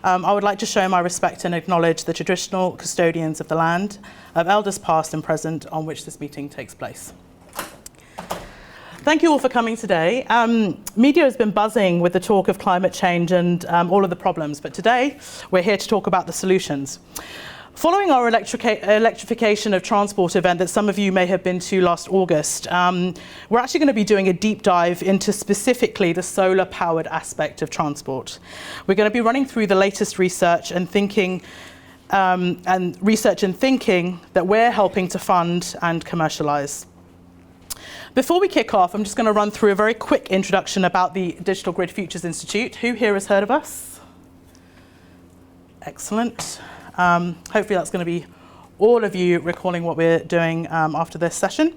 I would like to show my respect and acknowledge the traditional custodians of the land, of elders past and present, on which this meeting takes place. Thank you all for coming today. Media has been buzzing with the talk of climate change and all of the problems, but today we're here to talk about the solutions. Following our electrification of transport event that some of you may have been to last August, we're actually going to be doing a deep dive into specifically the solar-powered aspect of transport. We're going to be running through the latest research and thinking that we're helping to fund and commercialize. Before we kick off, I'm just going to run through a very quick introduction about the Digital Grid Futures Institute. Who here has heard of us? Excellent. Hopefully that's going to be all of you recalling what we're doing after this session.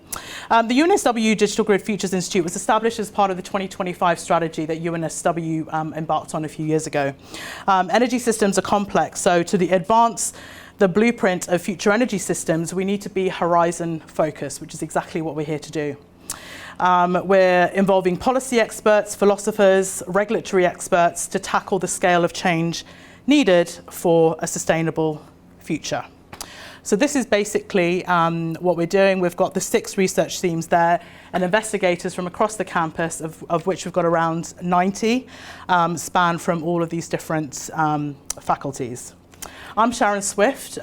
The UNSW Digital Grid Futures Institute was established as part of the 2025 strategy that UNSW embarked on a few years ago. Energy systems are complex, so to advance the blueprint of future energy systems, we need to be horizon focused, which is exactly what we're here to do. We're involving policy experts, philosophers, regulatory experts to tackle the scale of change needed for a sustainable future. So this is basically what we're doing. We've got the 6 research themes there and investigators from across the campus, of which we've got around 90, span from all of these different faculties. I'm Sharon Swift.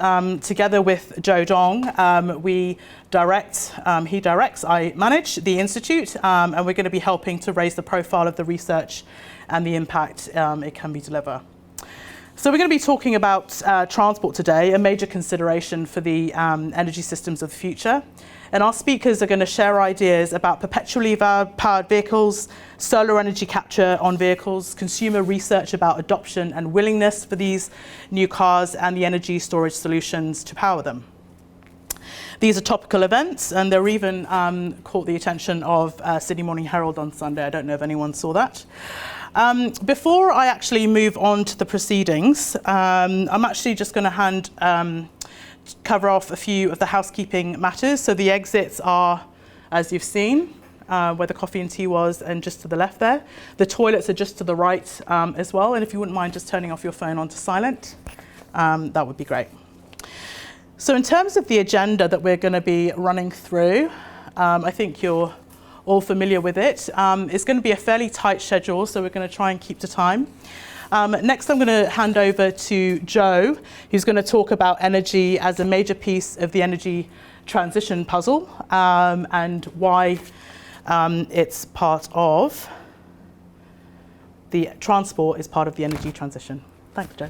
Together with Joe Dong, we direct, he directs, I manage the Institute, and we're going to be helping to raise the profile of the research and the impact it can be deliver. So we're going to be talking about transport today, a major consideration for the energy systems of the future. And our speakers are going to share ideas about perpetually powered vehicles, solar energy capture on vehicles, consumer research about adoption and willingness for these new cars, and the energy storage solutions to power them. These are topical events, and they're even caught the attention of Sydney Morning Herald on Sunday. I don't know if anyone saw that. Before I actually move on to the proceedings, I'm actually just going to cover off a few of the housekeeping matters. So the exits are, as you've seen, where the coffee and tea was, and just to the left there. The toilets are just to the right as well. And if you wouldn't mind just turning off your phone onto silent, that would be great. So in terms of the agenda that we're going to be running through, I think you're all familiar with it. It's going to be a fairly tight schedule, so we're going to try and keep to time. Next, I'm going to hand over to Joe, who's going to talk about energy as a major piece of the energy transition puzzle, and why it's part of the transport is part of the energy transition. Thanks, Joe.